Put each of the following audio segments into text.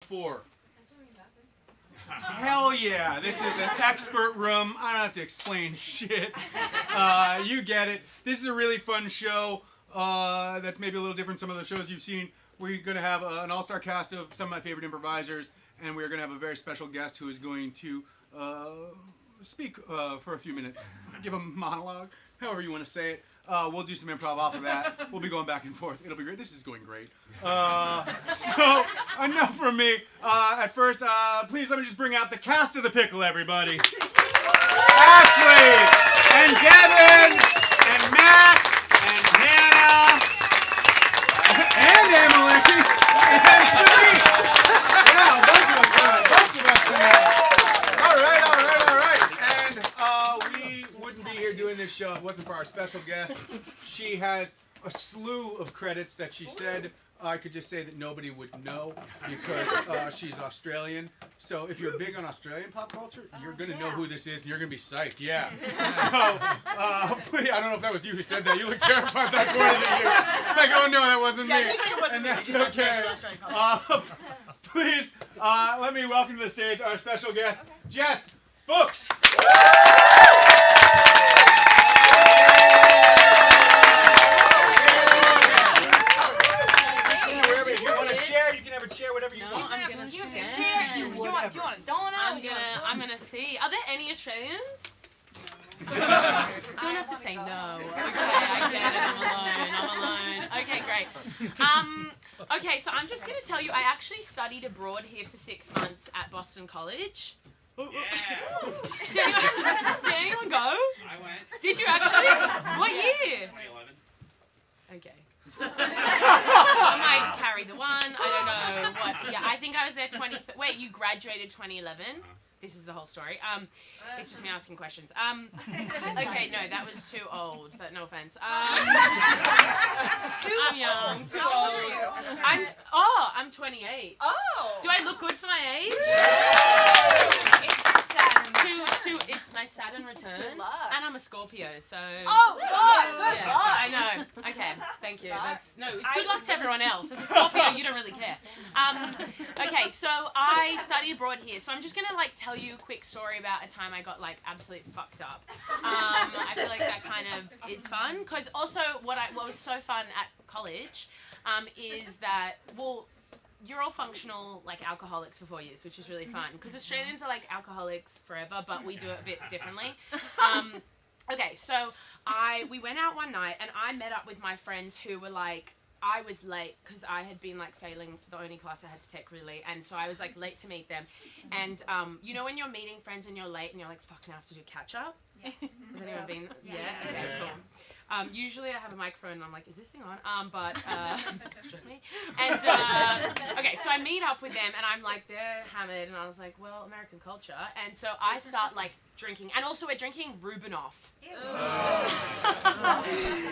before? Hell yeah, this is an expert room. I don't have to explain shit. You get it. This is a really fun show that's maybe a little different from some of the shows you've seen. We're going to have an all-star cast of some of my favorite improvisers, and we're going to have a very special guest who is going to speak for a few minutes. Give a monologue, however you want to say it. We'll do some improv off of that. We'll be going back and forth. It'll be great. This is going great. So, enough from me. At first, please let me just bring out the cast of the Pickle, everybody. Ashley, and Devin, and Matt, and Hannah, and Emily, and Steve. Yeah, a bunch of us tonight. All right. And we wouldn't be here doing this show if it wasn't for our special guest. She has a slew of credits that she said I could just say that nobody would know because she's Australian. So if you're big on Australian pop culture, you're going to know who this is and you're going to be psyched. Yeah. So, please, I don't know if that was you who said that. You look terrified that pointed at you. Like, oh no, that wasn't me. And that's okay. Please, let me welcome to the stage our special guest, Jess Fuchs. I'm gonna see. Are there any Australians? Don't have to say no. Okay, I get it. I'm alone. Okay, great. Okay, so I'm just gonna tell you, I actually studied abroad here for 6 months at Boston College. Yeah. Did anyone go? I went. Did you actually? What year? 2011. Okay. I might carry the one. I don't know what. Yeah, I think I was there 20. Wait, you graduated 2011? This is the whole story. It's just me asking questions. Okay, no, that was too old. But no offense. I'm young. Too old. I'm 28. Oh. Do I look good for my age? It's Saturn. It's my Saturn return. Good luck. And I'm a Scorpio, so. Oh, God. Good Yeah, luck. I know. Okay, thank you. It's good luck to everyone else. As a Scorpio, you don't really care. Okay, so I studied abroad here, so I'm just gonna tell you a quick story about a time I got absolutely fucked up. I feel like that kind of is fun, because also what was so fun at college is that you're all functional alcoholics for 4 years, which is really fun because Australians are alcoholics forever, but we do it a bit differently. Okay, so we went out one night and I met up with my friends who were I was late because I had been failing the only class I had to take really, and so I was late to meet them. And you know when you're meeting friends and you're late and you're fuck, now I have to do catch up? Yeah. Has anyone been? Yeah. Okay, cool. Usually I have a microphone and I'm is this thing on? But it's just me. And okay, so I meet up with them and I'm they're hammered and I was well, American culture. And so I start drinking, and also we're drinking Rubinoff.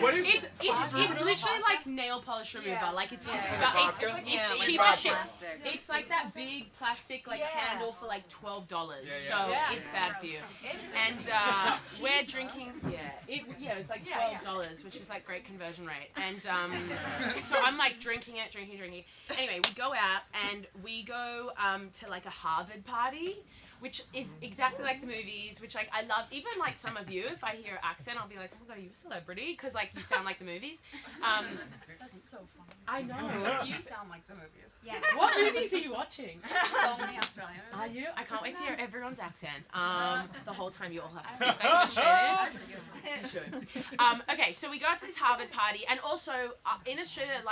What is it? It's literally nail polish remover. It's disgusting. It's cheap as shit. It's that big plastic handle for $12. So it's bad for you. And we're drinking. Yeah, it's $12, which is great conversion rate. And so I'm drinking it. Anyway, we go out and we go to a Harvard party, which is exactly like the movies, which I love. Even some of you, if I hear your accent, I'll be oh my god, are you a celebrity? Because you sound like the movies. That's so funny. I know. You sound like the movies. Yes. What movies are you watching? So many Australian movies. Are you? I can't wait to hear everyone's accent. The whole time you all have to speak like Australian. You should. Okay, so we go out to this Harvard party, and also in Australia,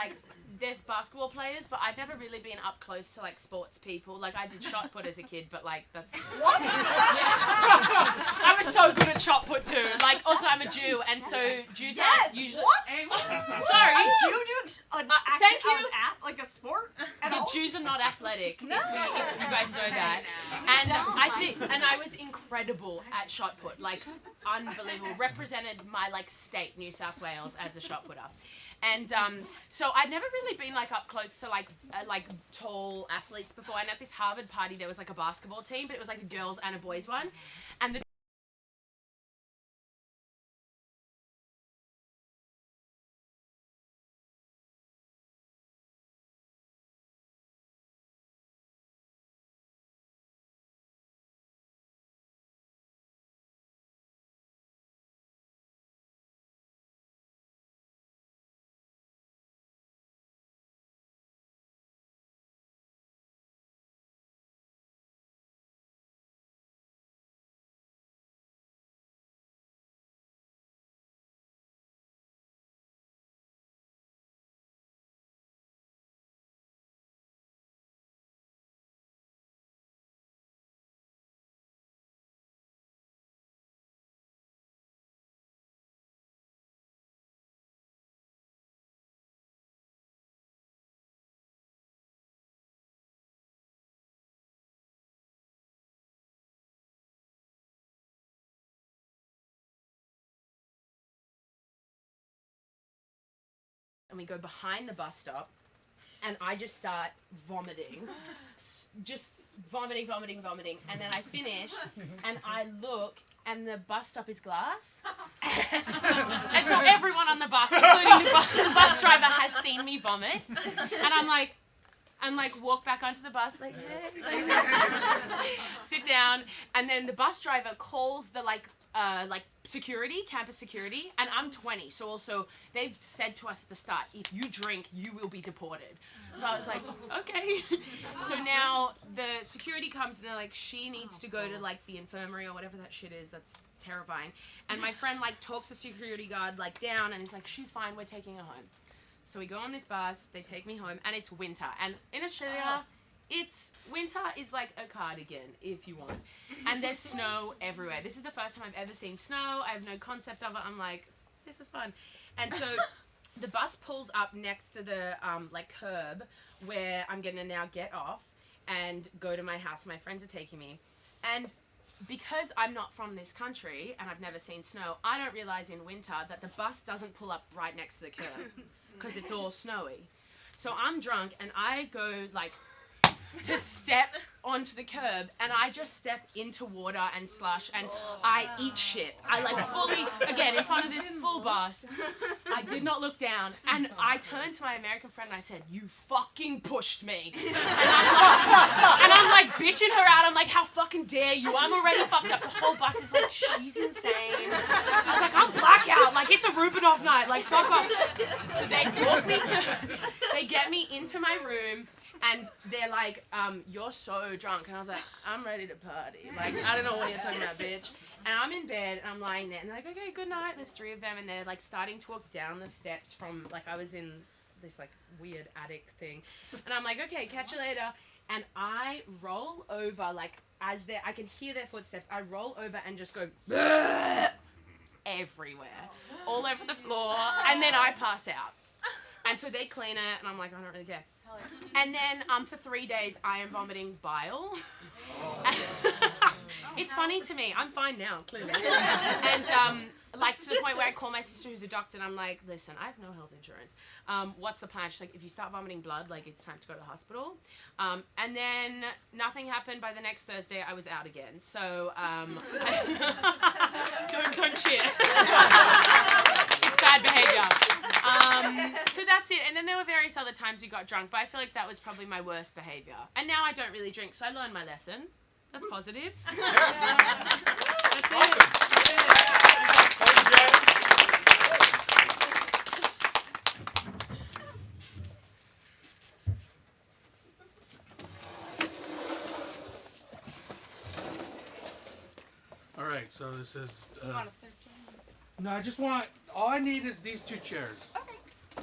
there's basketball players, but I've never really been up close to sports people. I did shot put as a kid, but that's what? Yeah. I was so good at shot put too. Also I'm a Jew, and so Jews are usually. What? Sorry. A Jew do thank you. A sport? The Jews are not athletic. If you guys know that. And I was incredible at shot put, unbelievable. Represented my state, New South Wales, as a shot putter. And so I'd never really been up close to tall athletes before. And at this Harvard party, there was a basketball team, but it was a girls and a boys one. And the and we go behind the bus stop, and I just start vomiting. Just vomiting, and then I finish, and I look, and the bus stop is glass. And so everyone on the bus, including the bus driver, has seen me vomit. And I'm like, walk back onto the bus, like, hey. Sit down, and then the bus driver calls the, security, campus security, and I'm 20, so also, they've said to us at the start, if you drink, you will be deported. So I was like, okay. So now the security comes and they're like, she needs to go to the infirmary or whatever that shit is. That's terrifying. And my friend talks the security guard down and he's like, she's fine, we're taking her home. So we go on this bus, they take me home, and it's winter. And in Australia, winter is like a cardigan, if you want. And there's snow everywhere. This is the first time I've ever seen snow. I have no concept of it. I'm like, this is fun. And so the bus pulls up next to the curb where I'm gonna now get off and go to my house. My friends are taking me, and because I'm not from this country and I've never seen snow, I don't realize in winter that the bus doesn't pull up right next to the curb because it's all snowy. So I'm drunk and I go to step onto the curb, and I just step into water and slush, and I eat shit. I fully, again, in front of this full bus, I did not look down, and I turned to my American friend and I said, you fucking pushed me. And I'm bitching her out. I'm like, how fucking dare you? I'm already fucked up. The whole bus is like, she's insane. I was like, I'm blackout. It's a Rubinoff night. Fuck off. So they get me into my room, and they're like, you're so drunk. And I was like, I'm ready to party. I don't know what you're talking about, bitch. And I'm in bed, and I'm lying there. And they're like, okay, good night. There's 3 of them, and they're, starting to walk down the steps from, I was in this, weird attic thing. And I'm like, okay, catch you later. And I roll over, as I can hear their footsteps. I roll over and just go, everywhere. All over the floor. And then I pass out. And so they clean it, and I'm like, I don't really care. And then for 3 days, I am vomiting bile. It's funny to me. I'm fine now, clearly. And to the point where I call my sister who's a doctor, and I'm like, listen, I have no health insurance. What's the plan? She's like, if you start vomiting blood, it's time to go to the hospital. And then nothing happened. By the next Thursday, I was out again. So don't cheer. It's bad behavior. So that's it. And then there were various other times we got drunk, but I feel like that was probably my worst behavior. And now I don't really drink, so I learned my lesson. That's positive. That's awesome. All right, so this is. You want a 13? No, I just want. All I need is these 2 chairs. Okay.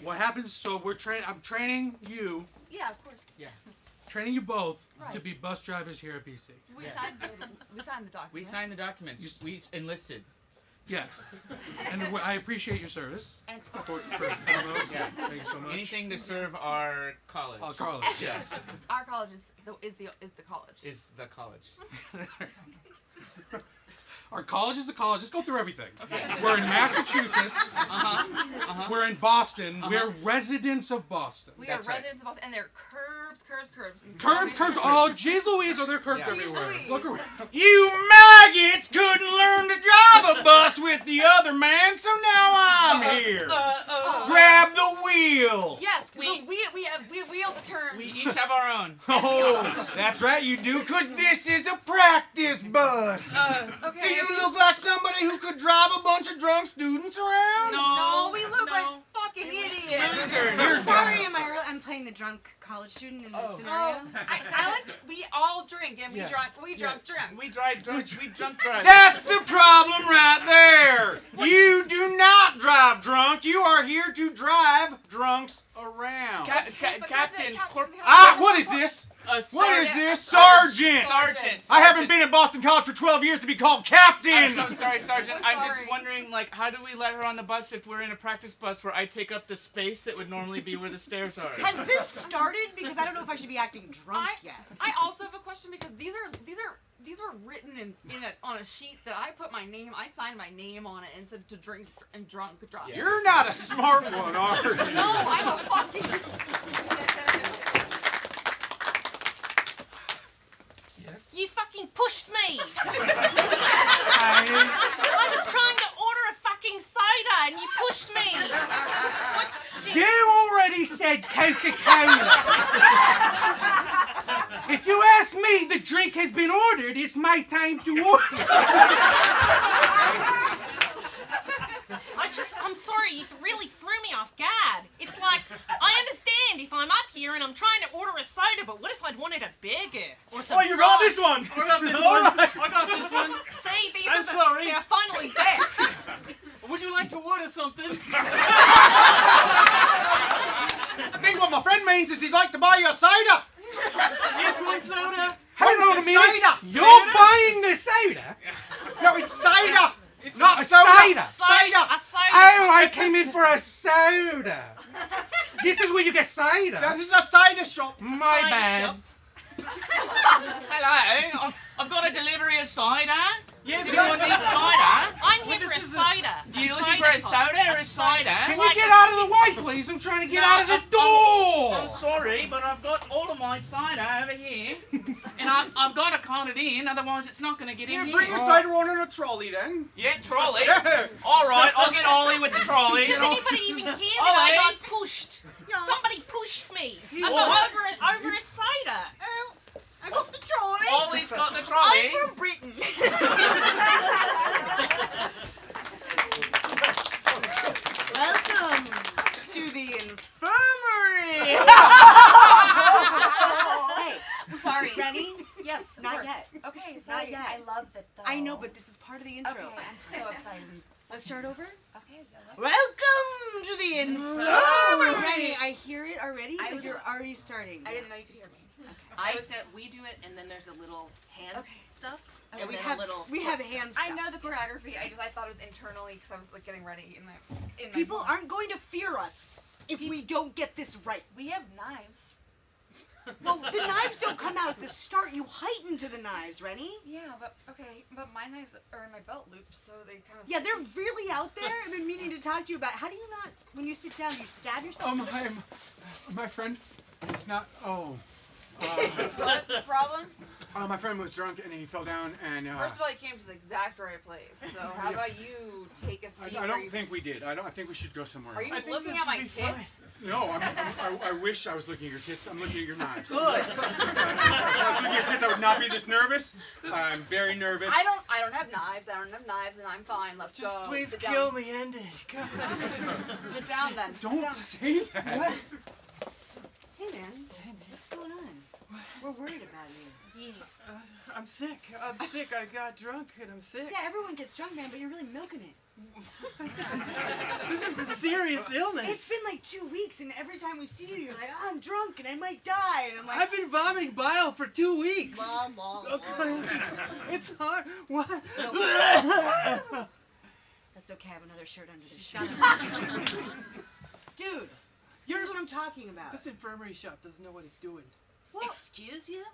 What happens? So I'm training you. Yeah, of course. Yeah. Training you both Right. to be bus drivers here at BC. We signed the document. We signed the documents. We enlisted. Yes. And I appreciate your service. And For Yeah. Thank you so much. Anything to serve our college. College, yes. our college is the college. Is the college. Our college is the college. Let's go through everything. Okay. We're in Massachusetts. We're in Boston. We're residents of Boston. We That's are right. residents of Boston, and they're curbs. And so Curbs. many- Oh, jeez Louise, are there curbs Yeah. everywhere? Jeez Louise. Look around. You maggots couldn't learn to drive a bus with the other man, so now I'm here. Grab the wheel. Yes, we have wheels to turn. We each have our own. Oh, that's right, you do, because this is a practice bus. Okay. Do you look like somebody who could drive a bunch of drunk students around? No, we look like fucking idiots. Loser. Sorry, I'm playing the drunk college student in this scenario. I like. We all drink, and we Yeah. drunk. We drunk. We drive drunk. We drunk drive. That's the problem right there. You do not drive drunk. You are here to drive drunks around. Captain. What is this? What Sergeant. is this? Sergeant. Sergeant. I haven't been at Boston College for 12 years to be called captain. I'm so sorry, Sergeant. We're I'm just sorry. wondering, how do we let her on the bus if we're in a practice bus where I take up the space that would normally be where the stairs are? Has this started? Because I don't know if I should be acting drunk yet. I also have a question because these were written written on a sheet that I signed my name on it and said to drink and drunk drive. Yeah. You're not a smart one, are you? No, I'm a fucking. You fucking pushed me! I- I was trying to order a fucking soda and you pushed me! What? You already said Coca-Cola. If you ask me, the drink has been ordered. It's my time to order. I'm sorry, you really threw me off guard. It's like, I understand if I'm up here and I'm trying to order a soda, but what if I'd wanted a burger? Or some Oh, you got fries? this one! I got this one! I got this one! See, I'm sorry. they're finally back. Would you like to order something? I think what my friend means is he'd like to buy you a soda. Yes, one soda! Hold on a minute. Cider. You're buying the soda? No, it's cider. It's not a soda. cider. Cider. A soda. Oh, I came in for a soda. This is where you get cider. Now, this is a cider shop. My cider bad. shop. Hello, I've got a delivery of cider. Yes, anyone needs cider? I'm here for a soda. You looking for a soda or a cider? Can you get out of the way, please? I'm trying to get out of the door. I'm sorry, but I've got all of my cider over here, and I've got to cart it in, otherwise it's not going to get in Yeah, here. bring your cider on in a trolley then. Yeah, trolley. Yeah. All right, I'll get Ollie with the trolley. Does anybody even care that Ollie. I got pushed? Somebody pushed me. I'm over a cider. I got the trolley. Ollie's got the trolley. I'm from Britain. Welcome to the infirmary. Hey, I'm sorry. ready? Yes. of Not course. yet. Okay, sorry. yet. I love it though. I know, but this is part of the intro. Okay, I'm so excited. Let's start over. Okay. Welcome to the infirmary. Ready? I hear it already. I Like was- you're already starting. I didn't know you could hear me. I said we do it, and then there's a little hand Okay. stuff, Yeah, and we then have a little. hands. I know the choreography. I thought it was internally because I was like getting ready in my People phone. aren't going to fear us if we don't get this right. We have knives. Well, the knives don't come out at the start. You heighten to the knives, Rennie. Yeah, but okay, but my knives are in my belt loop, so they kind of. Yeah, they're really out there. I've been meaning to talk to you about. How do you not, when you sit down, you stab yourself? My friend is not. What's the problem? My friend was drunk and he fell down and. First of all, you came to the exact right place. So how about you take a seat? I don't think we did. I think we should go somewhere. Are you else. looking at my tits? No, I wish I was looking at your tits. I'm looking at your knives. Good. If I was looking at your tits, I would not be this nervous. I'm very nervous. I don't have knives. I don't have knives, and I'm fine. Let's Just go. please Sit kill down. me, end it. God. Sit down then. Sit Don't down. say that. Hey, man. What's going on? We're worried about you. I'm sick. I got drunk and I'm sick. Yeah, everyone gets drunk, man, but you're really milking it. This is a serious illness. It's been like 2 weeks, and every time we see you, you're like, oh, I'm drunk, and I might die. And I'm like, I've been vomiting bile for 2 weeks. Mom, Mom, It's hard. What? That's okay, I have another shirt under this shirt. Dude, this is what I'm talking about. This infirmary shop doesn't know what it's doing. Well, Excuse you?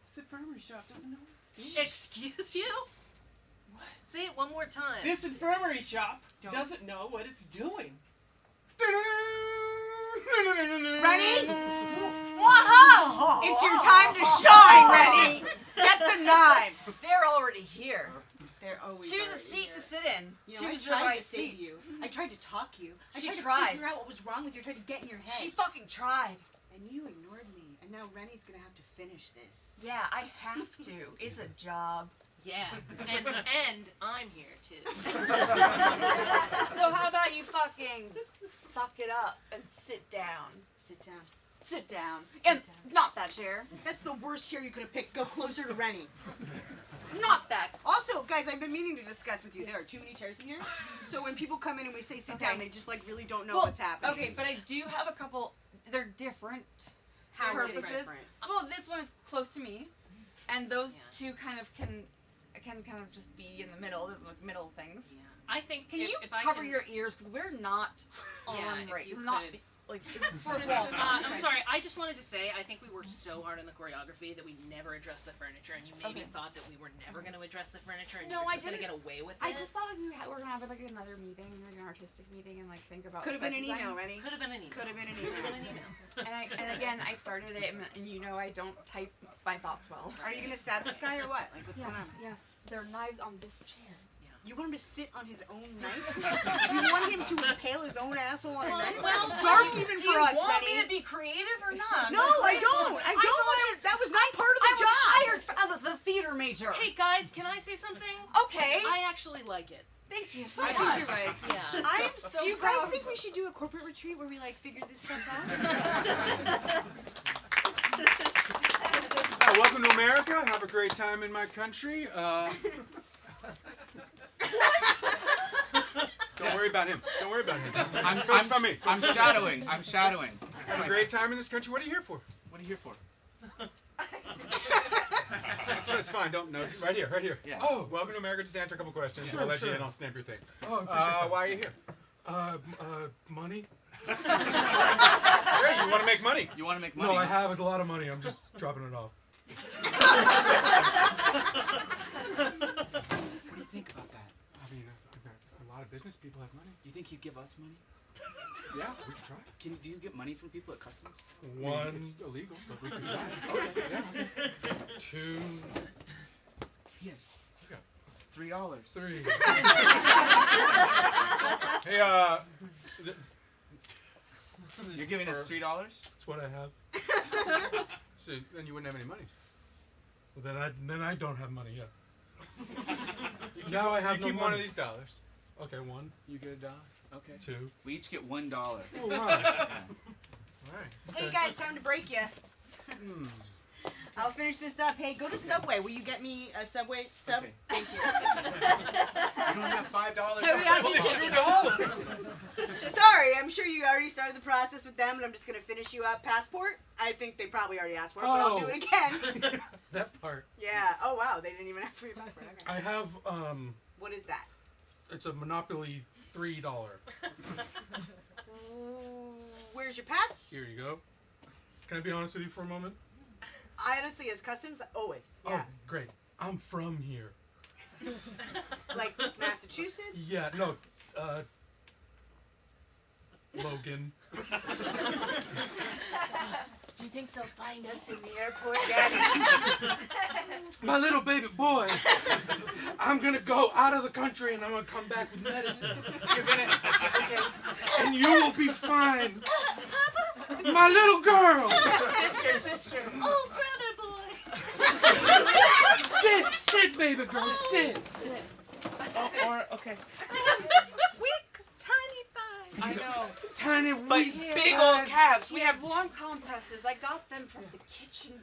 This infirmary shop doesn't know what it's doing. Excuse you? What? Say it one more time. This infirmary shop Don't. doesn't know what it's doing. Ready? Wow! It's your time to shine, Rennie. Get the knives. They're already here. They're always Choose a already seat here. to sit in. You know, I Choose the tried right to seat. save you. I tried to talk you. I She tried to tried. figure out what was wrong with you. I tried to get in your head. She fucking tried. And you ignored me. And now Rennie's gonna have to finish this. Yeah, I have to. It's a job. Yeah, and I'm here too. So how about you fucking suck it up and sit down? Sit down. Sit down. Sit And down. not that chair. That's the worst chair you could have picked. Go closer to Rennie. Not that. Also, guys, I've been meaning to discuss with you. There are too many chairs in here. So when people come in and we say sit down, they just like really don't know what's happening. Okay, but I do have a couple. They're different. How purposes. different? Well, this one is close to me, and those two kind of can kind of just be in the middle. They're like middle things. I think Can if, you if I cover can, your ears because we're not on Yeah, if right. you It's not. could Like fourth wall. I'm sorry. I just wanted to say I think we worked so hard on the choreography that we never addressed the furniture, and you maybe thought that we were never going to address the furniture, and you were just going to get away with it. I just thought like we were gonna have like another meeting, like an artistic meeting, and like think about. Could have been set an design. email, Rennie. Could have been an email. Could have been an Could have email. been an email. And again, I started it, and you know I don't type my thoughts well. Are you gonna stab this guy or what? Like what's Yes, going on? yes. There are knives on this chair. You want him to sit on his own knife? You want him to impale his own asshole on a knife? well, It's dark even for us, Do you want Rennie. me to be creative or not? No, I don't. I don't want you. That was not part of the job. I was hired as the theater major. Hey guys, can I say something? Okay. I actually like it. Thank you so I much. think you're right. Yeah. I am so Do you proud. guys think we should do a corporate retreat where we like figure this stuff out? Welcome to America. Have a great time in my country. Don't worry about him. Don't worry about him. Focus on me. I'm shadowing. I'm shadowing. Have a great time in this country. What are you here for? What are you here for? It's fine. Don't know. Right here. Right here. Yeah. Oh, welcome to America. Just answer a couple questions. Sure, I'll let sure. you in. I'll snap your thing. Oh, I appreciate that. Why are you here? Money? Great. You want to make money. You want to make money? No, I have a lot of money. I'm just dropping it off. What do you think about that? I mean, a lot of business people have money. You think you'd give us money? Yeah, we could try. Do you get money from people at customs? One, It's illegal, but we could try. two, Yes. Yeah. $3. three. Hey, You're giving us $3? That's what I have. So then you wouldn't have any money. Well, then I don't have money yet. Now I have You no keep money. one of these dollars. Okay, one, You get $1. Okay. two. We each get $1. Oh, wow. All right. Hey guys, time to break you. I'll finish this up. Hey, go to Subway. Will you get me a Subway sub? Okay. Thank you. You don't have $5. Teriyaki chicken. Sorry, I'm sure you already started the process with them, and I'm just gonna finish you up. Passport? I think they probably already asked for it, but I'll do it again. That part. Yeah. Oh wow, they didn't even ask for your passport. Okay. I have, What is that? it's a Monopoly $3. Where's your pass? Here you go. Can I be honest with you for a moment? Honestly, as customs, always. Yeah. Oh, great. I'm from here. Like Massachusetts. Yeah, no, Logan. Do you think they'll find us in the airport, Daddy? My little baby boy. I'm gonna go out of the country and I'm gonna come back with medicine. You're gonna. Okay. And you will be fine. My little girl. Sister. Oh, brother boy. Sit, baby girl, sit. Okay. Weak, tiny thighs. I know. Tiny But weak big old thighs. calves. We have warm compresses. I got them from the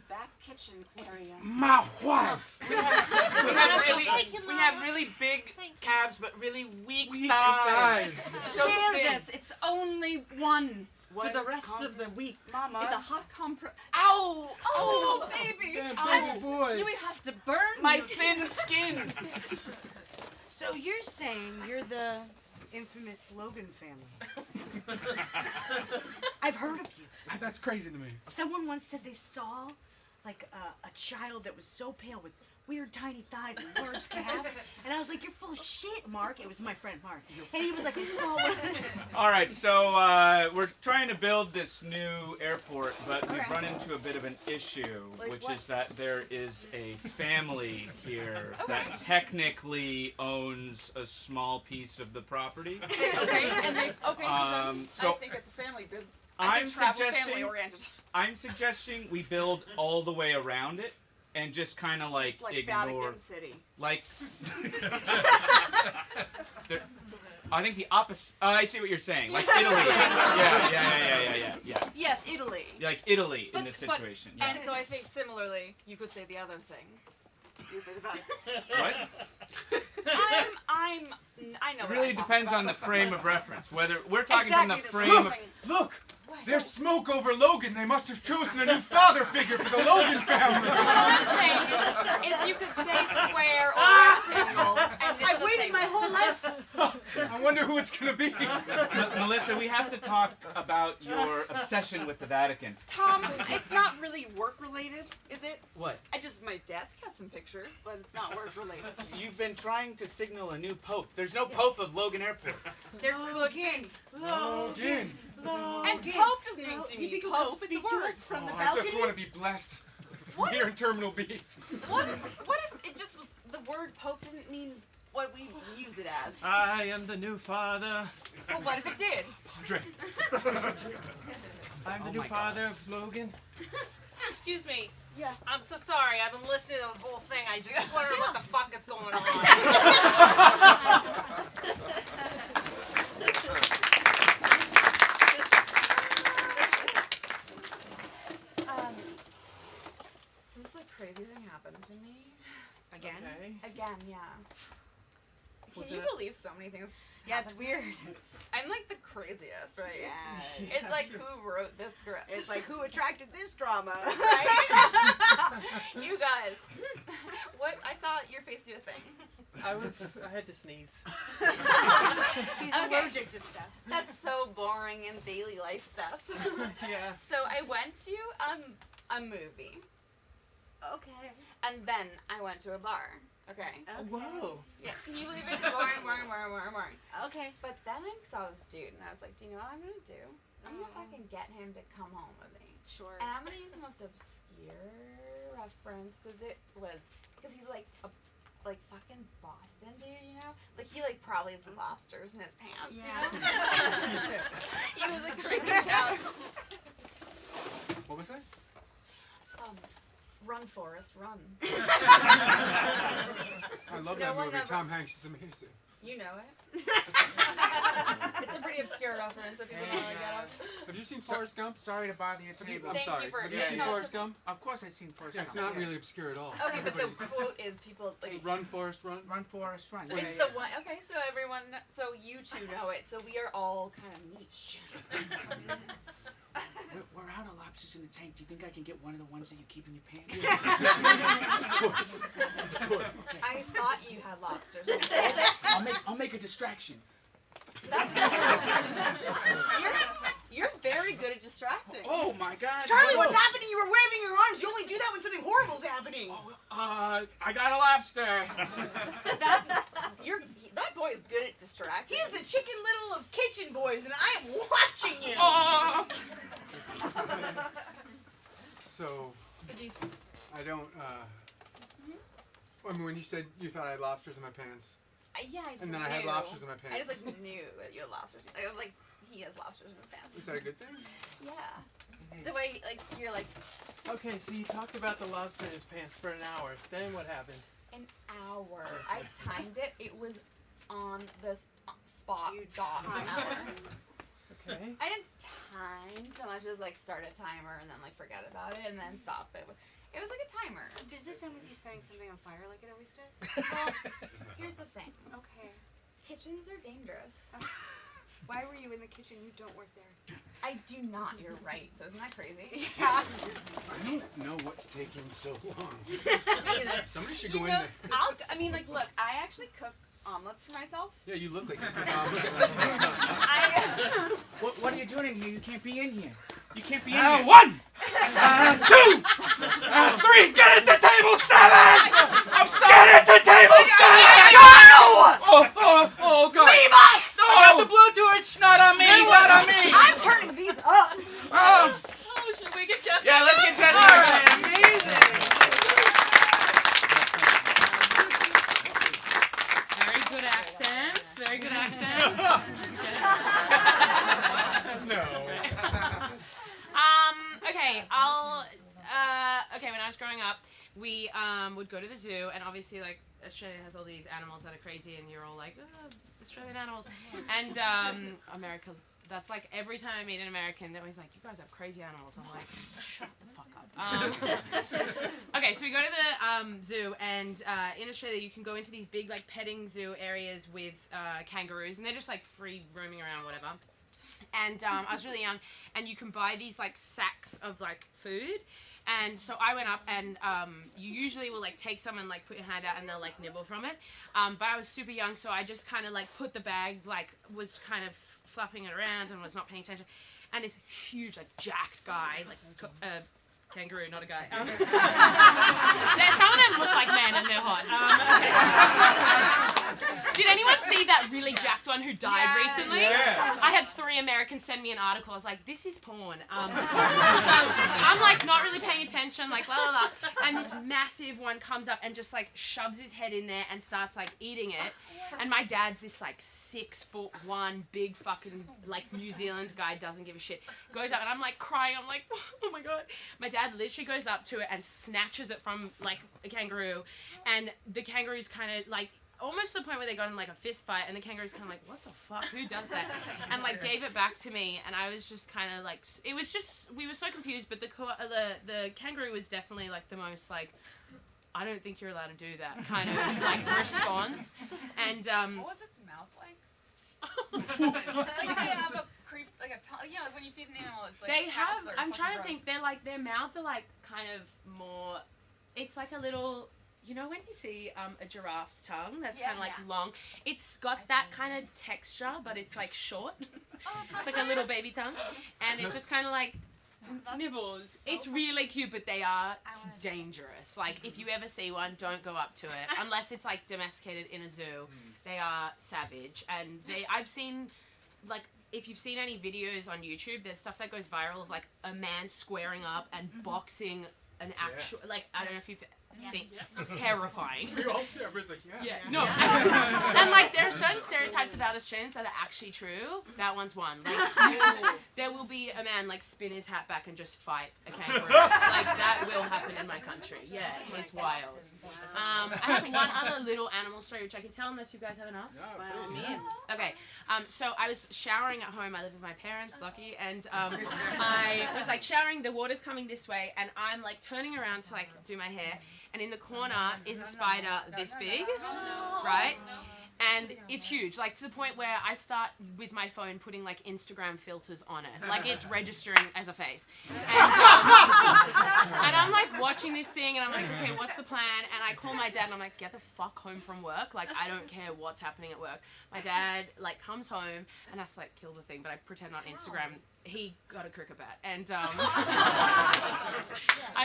back kitchen area. My wife. We have really big calves, but really weak Weak thighs. thighs. So Share thin. this. It's only one What for the rest of the week. Mama. It's a hot compress. Ow! Oh, baby. Yeah, baby boy. You have to burn My you. thin skin. So you're saying you're the infamous Logan family? I've heard of you. That's crazy to me. Someone once said they saw like a child that was so pale with weird tiny thighs and large calves, and I was like, "You're full of shit, Mark." It was my friend Mark, and he was like, "We saw one." All right, so we're trying to build this new airport, but we've run into a bit of an issue, Like which what? is that there is a family here that technically owns a small piece of the property. Okay, and they, okay, So I think it's a family business. I'm family suggesting oriented. we build all the way around it and just kind of like ignore, Vatican City. like. I think the opposite. I see what you're saying. Like Italy. Yeah. Yes, Italy. Like Italy in But- this situation. but- Yeah. And so I think similarly, you could say the other thing. You say the Vatican. What? I know. It what really I'm talking depends about. on the frame of reference. Whether we're talking from the Exactly, frame of. Look, there's smoke over Logan. They must have chosen a new father figure for the Logan family. What I'm saying is you could say square or rectangle, and it's I've the waited same. my whole life. I wonder who it's gonna be. Melissa, we have to talk about your obsession with the Vatican. Tom, it's not really work related, is it? What? My desk has some pictures, but it's not work related. You've been trying to signal a new pope. There's no pope of Logan Airport. They're cooking. Logan. And Pope doesn't mean to You me think you Pope, can it's speak a to word. us from the I balcony? just want to be blessed. What Here in Terminal B. What if it just was the word Pope didn't mean what we use it as? I am the new father. Well, what if it did? Padre. I'm the new father of Logan. Excuse me. Yeah. I'm so sorry. I've been listening to the whole thing. I just wondering what the fuck is going on. So this crazy thing happened to me. Again? Again, yeah. Was Can you it- believe so many things? Yeah, it's weird. I'm like the craziest, right? Yeah. It's like who wrote this script? It's like, who attracted this drama? Right? You guys. What? I saw your face do a thing. I had to sneeze. He's Okay. allergic to stuff. That's so boring and daily life stuff. Yeah. So I went to a movie, Okay. and then I went to a bar. Okay. Whoa. Yeah. Can you believe it? Boring. Okay. But then I saw this dude, and I was like, do you know what I'm gonna do? I'm gonna fucking get him to come home with me. Sure. And I'm gonna use the most obscure reference because he's like a fucking Boston dude, you know? Like he probably has lobsters in his pants, Yeah. you know? He was like drinking chowder. What was that? Run, Forrest, run. I love No that one movie. ever- Tom Hanks is amazing. You know it. It's a pretty obscure reference that people don't really get off. Have you seen Forrest Gump? Sorry to bother your table. I'm Thank you sorry. for- Have you yeah, seen no, Forrest it's- Gump? Of course I've seen Forrest Yeah, it's Gump, not yeah. really obscure at all. Okay, but the Everybody's- quote is people like. Run, Forrest, run. Run, Forrest, run. It's the one. Okay, so everyone, so you two know it. So we are all kind of niche. We're out of lobsters in the tank. Do you think I can get one of the ones that you keep in your pants? Of course. Of course. I thought you had lobsters. I'll make a distraction. You're very good at distracting. Oh my God. Charlie, what's Whoa. happening? You were waving your arms. You only do that when something horrible's happening. I got a lobster. That boy is good at distracting. He's the Chicken Little of Kitchen Boys, and I am watching you. Oh. So, So do you, I don't, I mean, when you said you thought I had lobsters in my pants, yeah, I just and then knew. I had lobsters in my I pants. just knew that you had lobsters. I was like, he has lobsters in his pants. Is that a good thing? Yeah. The way, you're like, Okay, so you talked about the lobster in his pants for an hour. Then what happened? an hour. I timed it. It was on the spot. Dot an hour. Okay. I didn't time so much as start a timer and then forget about it and then stop it. It was like a timer. Does this end with you setting something on fire like it always does? Well, here's the thing. Okay. Kitchens are dangerous. Why were you in the kitchen? You don't work there. I do not. You're right. So isn't that crazy? Yeah. I don't know what's taking so long. Either. Somebody should You go know, in there. look, I actually cook omelets for myself. Yeah, you look like you could omelets. What are you doing in here? You can't be in here. You can't be in Now here. 1, 2, 3. Get at the table 7. I'm sorry. Get at the table 7. Oh God. Leave us! No. Grab the blowtorch. Not on me. Not on me. I'm turning these up. Oh. Oh, should we get Jessica? Yeah, let's get Jessica. All right, amazing. Very good accents. Very good accents. No. Okay, okay, when I was growing up, we would go to the zoo, and obviously, Australia has all these animals that are crazy, and you're all like, Australian animals. And America, that's every time I meet an American, they're always like, you guys have crazy animals. I'm like, shut the fuck up. Okay, so we go to the zoo, and in Australia, you can go into these big, petting zoo areas with kangaroos, and they're just, free roaming around, whatever. And I was really young, and you can buy these like sacks of like food, and so I went up, and you usually will like take some and like put your hand out, and they'll like nibble from it. But I was super young, so I just kind of like put the bag, like was kind of flapping it around and was not paying attention. And this huge like jacked guy, like kangaroo, not a guy. Some of them look like men and they're hot. Did anyone see that really jacked one who died recently? Yeah. I had 3 Americans send me an article. I was like, this is porn. So I'm like not really paying attention, like la la la. And this massive one comes up and just like shoves his head in there and starts like eating it. And my dad's this like 6'1" big fucking like New Zealand guy, doesn't give a shit. Goes up and I'm like crying. I'm like, oh my god. My dad literally goes up to it and snatches it from like a kangaroo, and the kangaroo's kind of like almost to the point where they got in like a fist fight, and the kangaroo's kind of like, what the fuck, who does that? And like gave it back to me, and I was just kind of like, it was just, we were so confused. But the kangaroo was definitely like the most like, I don't think you're allowed to do that kind of like response. And What was its mouth like? Like they have a creep, like a tongue. You know, when you feed an animal, it's like they have. sort of I'm trying to fucking think. They're like their mouths are like kind of more. It's like a little. You know when you see a giraffe's tongue that's kind of like long. It's got that kind of texture, but it's like short. It's like a little baby tongue, and it just kind of like nibbles. It's really cute, but they are dangerous. Like if you ever see one, don't go up to it unless it's like domesticated in a zoo. They are savage, and I've seen like. If you've seen any videos on YouTube, there's stuff that goes viral of like a man squaring up and boxing an actual, like, I don't know if you've seen, terrifying. Everybody's like, Yeah, no. And like, there are certain stereotypes about Australians that are actually true. That one's one. Like, there will be a man like spin his hat back and just fight a kangaroo. Like that will happen in my country. Yeah, it's wild. I have one other little animal story which I can tell unless you guys have enough. Yeah, By all please. means. Okay. So I was showering at home. I live with my parents, lucky, and I was like showering. The water's coming this way, and I'm like turning around to like do my hair, and in the corner is a spider this big, right? And it's huge, like to the point where I start with my phone putting like Instagram filters on it, like it's registering as a face. And I'm like watching this thing, and I'm like, okay, what's the plan? And I call my dad, and I'm like, get the fuck home from work. Like I don't care what's happening at work. My dad like comes home and has to like kill the thing, but I pretend on Instagram he got a cricket bat, and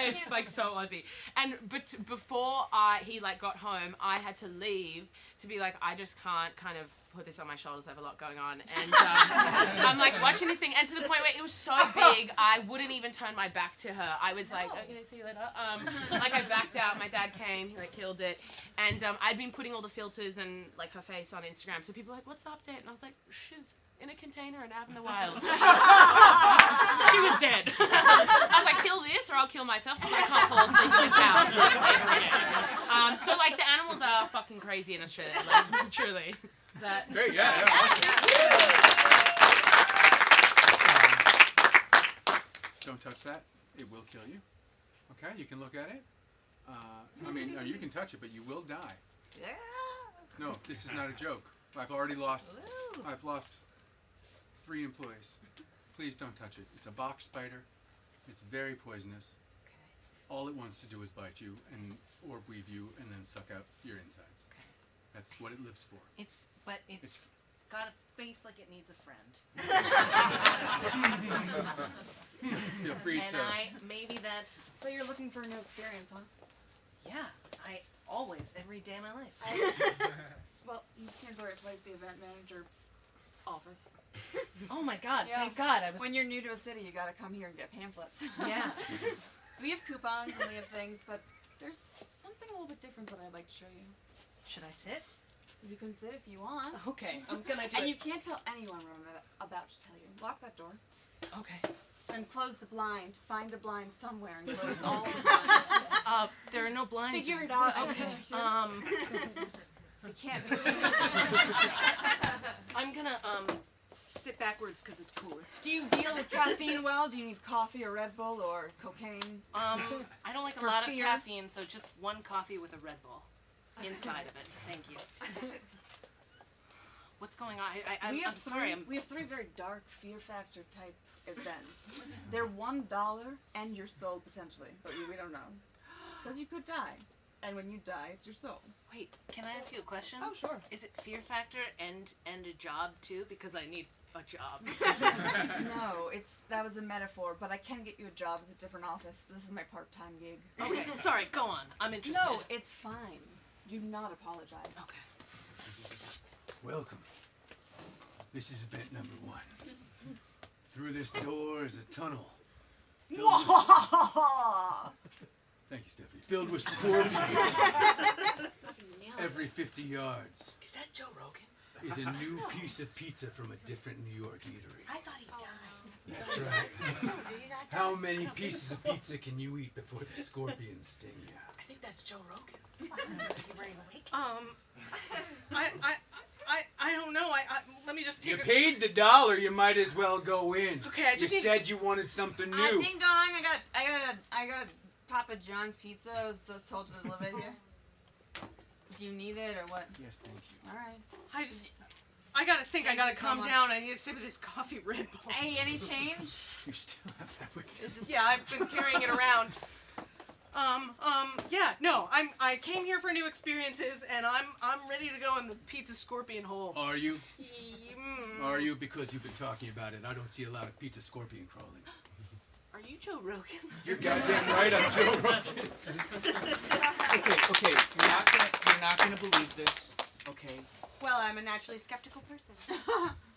it's like so Aussie. And but before he like got home, I had to leave to be like, I just can't kind of put this on my shoulders. I have a lot going on, and I'm like watching this thing, and to the point where it was so big, I wouldn't even turn my back to her. I was like, okay, see you later. Like I backed out. My dad came, he like killed it, and I'd been putting all the filters and like her face on Instagram, so people were like, what's the update? And I was like, she's in a container and out in the wild. She was dead. I was like, kill this or I'll kill myself because I can't fall asleep in this house. So like the animals are fucking crazy in Australia, like truly. Is that Great, yeah. Don't touch that. It will kill you. Okay, you can look at it. I mean, no, you can touch it, but you will die. Yeah. No, this is not a joke. I've lost 3 employees. Please don't touch it. It's a box spider. It's very poisonous. All it wants to do is bite you or weave you and then suck out your insides. Okay. That's what it lives for. It's got a face like it needs a friend. Feel free And to. maybe that's, So you're looking for a new experience, huh? yeah, I always, every day of my life. Well, here's where it plays the event manager office. Oh my god, Yeah. thank god, I was... When you're new to a city, you gotta come here and get pamphlets. Yeah. We have coupons and we have things, but there's something a little bit different that I'd like to show you. Should I sit? You can sit if you want. Okay, I'm gonna do And it. you can't tell anyone what I'm about to tell you. Lock that door. Okay. And close the blind. Find a blind somewhere and close all the blinds. There are no blinds. Figure it out. Okay. You can't be I'm gonna, sit backwards because it's cooler. Do you deal with caffeine well? Do you need coffee or Red Bull or cocaine? I don't like a For lot fear. of caffeine, so just one coffee with a Red Bull inside of it. Thank you. What's going on? I'm sorry. We have 3 very dark fear factor type events. They're $1 and your soul potentially, but we don't know. Because you could die. And when you die, it's your soul. Wait, can I ask you a question? Oh, sure. Is it fear factor and a job too? Because I need a job. No, that was a metaphor, but I can get you a job at a different office. This is my part-time gig. Okay, sorry, go on. I'm interested. No, it's fine. Do not apologize. Okay. Welcome. This is event number 1. Through this door is a tunnel. Thank you, Stephanie. Filled with scorpions. Every 50 yards Is that Joe Rogan? is a new piece of pizza from a different New York eatery. I thought he died. That's right. Did he not die? How many pieces of pizza can you eat before the scorpions sting you? I think that's Joe Rogan. Is he wearing a wig? I don't know. Let me just You take paid the $1, you might as well go in. Okay, I just you need- said you wanted something new. Ding dong! I got a Papa John's pizza. I was told to deliver it here. Do you need it or what? Yes, thank you. All right. I gotta think. Thank I gotta you so calm much. down. I need a sip of this coffee Red Bull. Hey, any change? You still have that with you. It's just Yeah, I've been carrying it around. Yeah, no, I came here for new experiences, and I'm ready to go in the pizza scorpion hole. Are you? Mm. Are you? Because you've been talking about it. I don't see a lot of pizza scorpion crawling. Are you Joe Rogan? You're goddamn right, I'm Joe Rogan. Okay, you're not gonna believe this. Okay, Well, I'm a naturally skeptical person.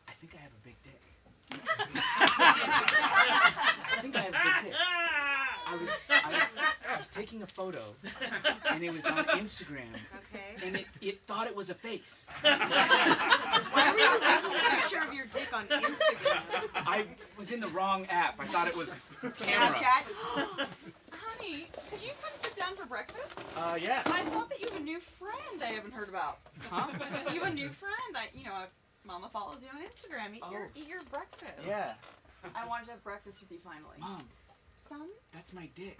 I think I have a big dick. I think I have a big dick. I was taking a photo, and it was on Instagram, Okay. and it thought it was a face. Why were you taking a picture of your dick on Instagram? I was in the wrong app. I thought it was camera. Snapchat? Honey, could you come sit down for breakfast? Yeah. I thought that you have a new friend I haven't heard about. Huh? You have a new friend. Mama follows you on Instagram. Eat your breakfast. Yeah. I wanted to have breakfast with you finally. Mom, Son? that's my dick.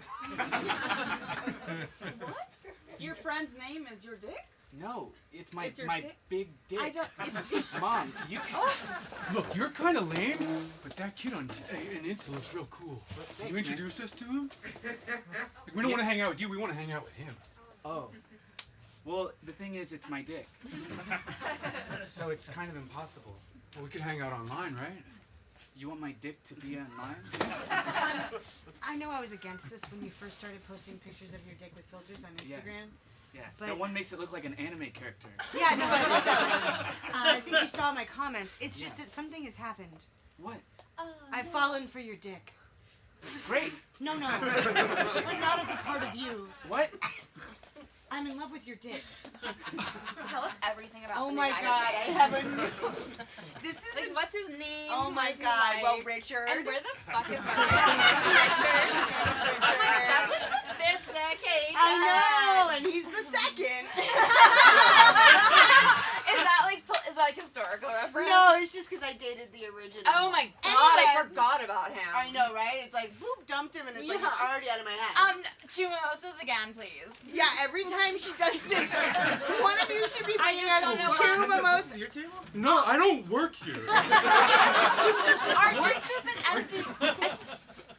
What? Your friend's name is your dick? No, it's my It's your my dick? big dick. I don't. It's, Mom, you. Look, you're kind of lame, but that kid on Insta looks real cool. Can Thanks, you introduce us to him? We don't want to hang out with you. We want to hang out with him. Oh. Well, the thing is, it's my dick. So it's kind of impossible. Well, we could hang out online, right? You want my dick to be online? I know I was against this when you first started posting pictures of your dick with filters on Yeah. Instagram. Yeah. But- That one makes it look like an anime character. Yeah, no, I love that one. I think you saw my comments. It's just that something has happened. What? I've fallen for your dick. Great. No, but not as a part of you. What? I'm in love with your dick. tell us everything about Oh the my guy god, you're I dating. have a new... This is... Like, what's his name? Oh my What's he god, like? well, Richard. And where the fuck is Richard? Richard. That's like sophistication. I know, and he's the second. Is that like historical reference? No, it's just because I dated the original. Oh my god, I Anyway. forgot about him. I know, right? It's like, whoop, dumped him, and it's like, he's Yeah. already out of my head. 2 mimosas again, please. Yeah, every time she does this, one of you should be bringing just us don't know 2 mimosas. Your table? No, I don't work here. Our drinks have been empty.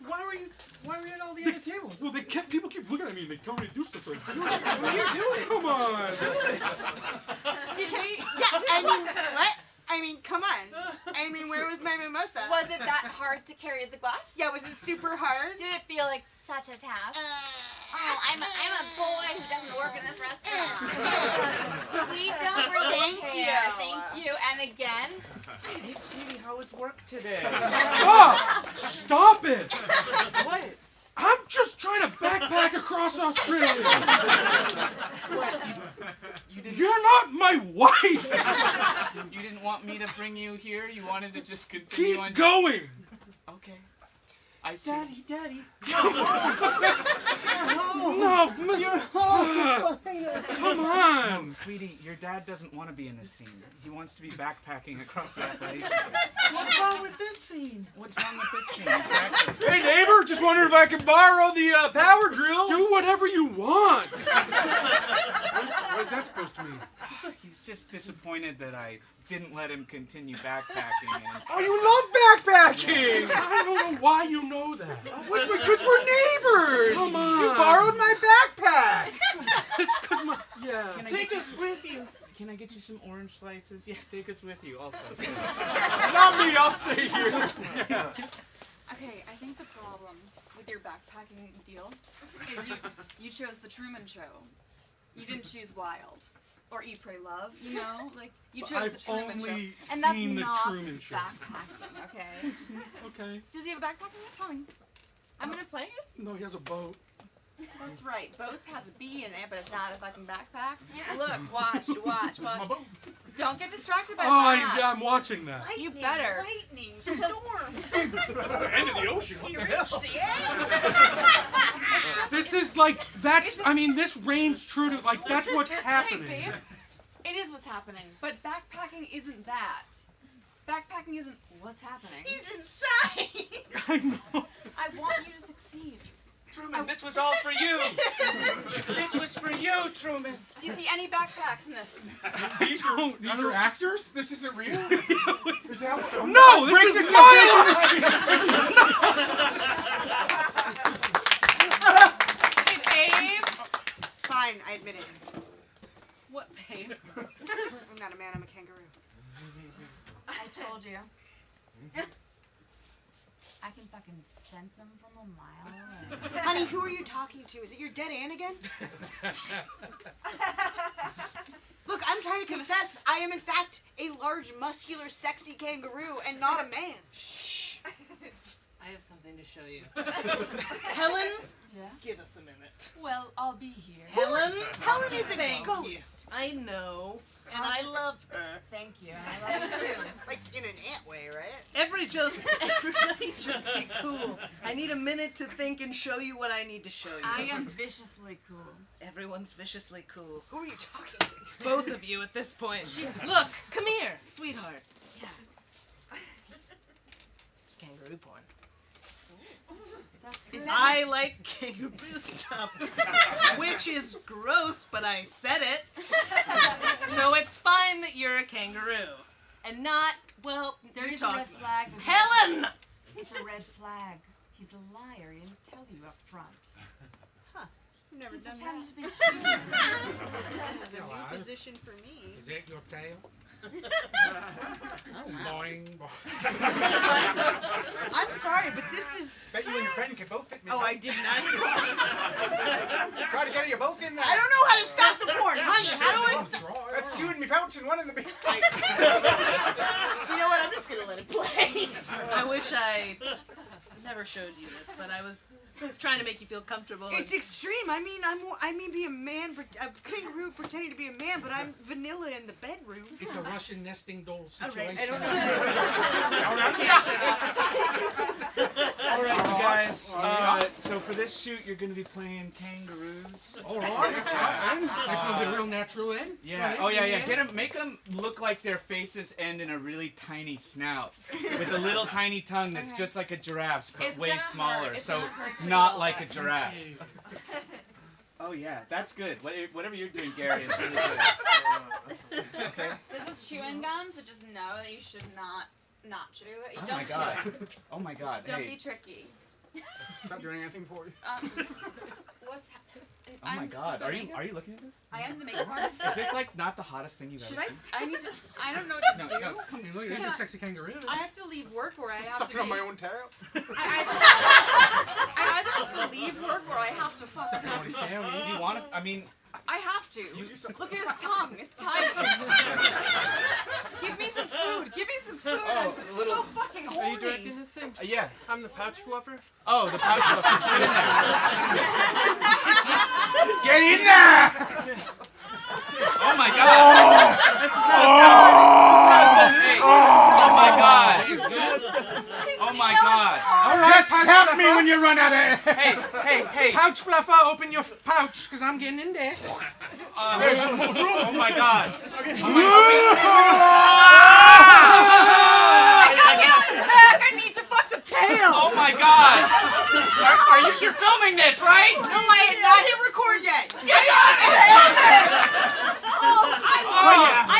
Why were you at all the other tables? Well, people keep looking at me and they tell me to do stuff like that. What are you doing? Come on. Did we? Yeah, I mean, what? I mean, come on. I mean, where was my mimosa? Was it that hard to carry the glass? Yeah, was it super hard? Did it feel like such a task? I'm a boy who doesn't work in this restaurant. We don't really Thank care. you. Thank you. And again, Hey, sweetie, how was work today? Stop! Stop it! What? I'm just trying to backpack across Australia. You didn't. You're not my wife. You didn't want me to bring you here. You wanted to just continue on. Keep going. Okay. I see. Daddy. No, come on. Sweetie, your dad doesn't want to be in this scene. He wants to be backpacking across the Appalachians. What's wrong with this scene? What's wrong with this scene? Exactly. Hey, neighbor, just wondering if I can borrow the power drill. Do whatever you want. What is that supposed to mean? He's he's just disappointed that I didn't let him continue backpacking. And Oh, you love backpacking! I don't know why you know that. Because we're neighbors. Come on. You borrowed my backpack. It's because my... Yeah. Can I Take get us with you. Can I get you some orange slices? Yeah, take us with you also. Not me. I'll stay here. Okay, I think the problem with your backpacking deal is you chose the Truman Show. You didn't choose Wild or Eat, Pray, Love. You know, like you chose the Truman Show, only and that's seen the not Truman Show. backpacking. Okay. Okay. Does he have a backpack in it? Tell me. I'm gonna play it. No, he has a boat. That's right. Boat has a B in it, but it's not a fucking backpack. Look, watch. My boat. Don't get distracted by Oh, that. I'm watching that. You better. Lightning, storms. End of the ocean. He reached the end. This is like, that's, I mean, this reigns true to, like, that's what's happening. Hey, babe. It is what's happening, but backpacking isn't that. Backpacking isn't what's happening. He's inside. I know. I want you to succeed. Truman, this was all for you. This was for you, Truman. Do you see any backpacks in this? These are actors. This isn't real. Is that what, No, this is Hey, babe. Fine, I admit it. What, babe? I'm not a man, I'm a kangaroo. I told you. I can fucking sense them from a mile away. Honey, who are you talking to? Is it your dead aunt again? Look, I'm trying to confess. I am in fact a large, muscular, sexy kangaroo and not a man. Shh. I have something to show you. Helen, Yeah? Give us a minute. Well, I'll be here. Helen, Helen is a Thank ghost. you. I know, and I love her. Thank you. I love you too. Like in an ant way, right? Everybody just be cool. I need a minute to think and show you what I need to show you. I am viciously cool. Everyone's viciously cool. Who are you talking to? Both of you at this point. Look, come here, sweetheart. Yeah. It's kangaroo porn. That's good. I like kangaroo stuff, which is gross, but I said it. So it's fine that you're a kangaroo. And not, well, There you're is a red talking. flag. There's Helen! It's a red flag. He's a liar. He didn't tell you up front. I've never He done pretended that. to be human. It's a new position for me. Is that your tail? Boing, boing. I'm sorry, but this is... Bet you and your friend can both fit me. Oh, I did not. Try to get you both in there. I don't know how to stop the porn. Honey, how do I stop? That's two in me pouch and one in the beak. You know what? I'm just going to let it play. I wish I never showed you this, but I was trying to make you feel comfortable. It's extreme. I mean, be a man, a kangaroo pretending to be a man, but I'm vanilla in the bedroom. It's a Russian nesting doll All situation. right, I don't know. All right, you guys. So for this shoot, you're going to be playing Kangaroos. All right. It's going to be a real natural end. Yeah. Right? Oh yeah. Get them. Make them look like their faces end in a really tiny snout with a little tiny tongue that's just like a giraffe's, but It's way gonna hurt. smaller. It's So gonna hurt to not roll. like a That's giraffe. Oh yeah, that's good. Whatever you're doing, Gary, is really good. Okay. This is chewing gum, so just know that you should not chew it. You Oh don't my chew god. it. Oh my god. Don't Hey. be tricky. Not doing anything for you. What's happening? Oh my god. Are you looking at this? I am the makeup artist. Is this like not the hottest thing you've Should ever I? seen? I need to. I don't know what to No, do. no, Come here, look at this. This is a sexy kangaroo. I have to leave work, or I have Sucking to. on my own tail. I either have to leave work, or I have to fucking. Sucking on his tail. Do you want to? I mean, I have to. Look at his tongue. It's tiny. Give me some food. Give me some food. Oh, I'm little- so fucking horny. Are you directing this thing? yeah. I'm the pouch fluffer. Oh, the pouch fluffer. Get in there! Oh my god. Hey, oh my god. Oh my god. All right, just tap me when you run out of air. Hey. Pouch fluffer, open your pouch, because I'm getting in there. Oh my god. I got his back. I need to fuck the tail. Oh my god. You're filming this, right? No, I had not hit record yet. I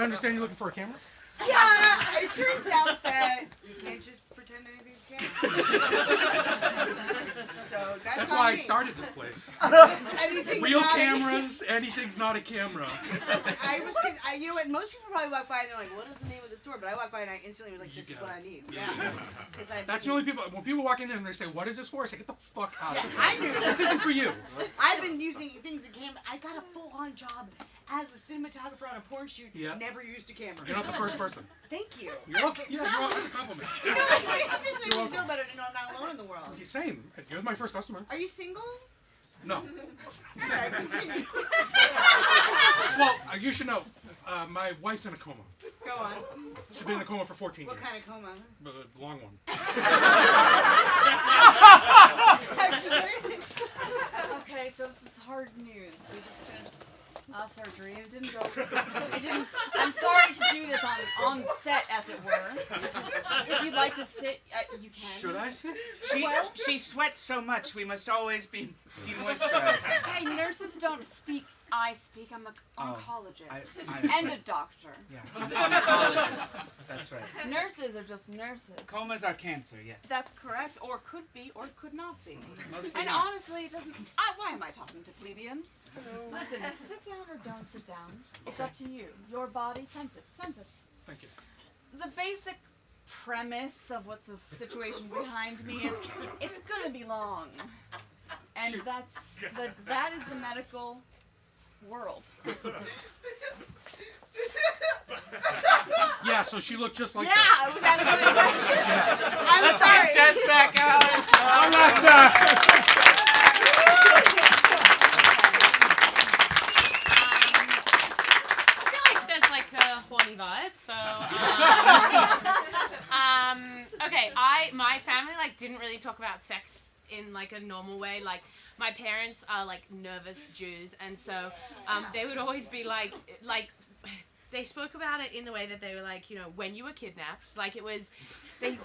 understand you're looking for a camera? Yeah, it turns out that you can't just pretend anything's camera. So That's on why I me. started this place. Anything's Real not a- cameras, anything's not a camera. You know what? Most people probably walk by and they're like, "What is the name of the store?" But I walk by and I instantly was like, "This is what I need." Yeah. That's the only people. When people walk in there and they say, "What is this for?" I say, "Get the fuck out of here. I knew This isn't for you." I've been using things in camera. I got a full-on job as a cinematographer on a porn shoot. Yeah. Never used a camera. You're not the first person. Thank you. You're welcome. Yeah, you're welcome. That's a compliment. You know, it just makes me feel better to know I'm not alone in the world. Same. You're my first customer. Are you single? No. Alright, continue. Well, you should know. My wife's in a coma. Go on. She's been in a coma for 14 What years. kind of coma? But a long one. How's she doing? Okay, so this is hard news. We just finished surgery and it didn't go. I'm sorry to do this on set, as it were. If you'd like to sit, you can. Should I sit? She sweats so much, we must always be demoisturized. Hey, nurses don't speak. I speak. I'm an oncologist I and a doctor. Yeah, oncologist. That's right. Nurses are just nurses. Comas are cancer, yes. That's correct, or could be, or could not be. Mostly And not. honestly, it doesn't. Why am I talking to plebeians? Listen, sit down or don't sit down. It's up to you. Your body, sense it. Sense it. Thank you. The basic premise of what's the situation behind me is it's gonna be long, and that is the medical world. Yeah, so she looked just like Yeah, that. was that a good impression? I'm Let's sorry. get Jess back out. I feel like there's like a horny vibe, so okay, my family like didn't really talk about sex in like a normal way. Like my parents are like nervous Jews, and so they would always be like they spoke about it in the way that they were like, you know, when you were kidnapped, like it was they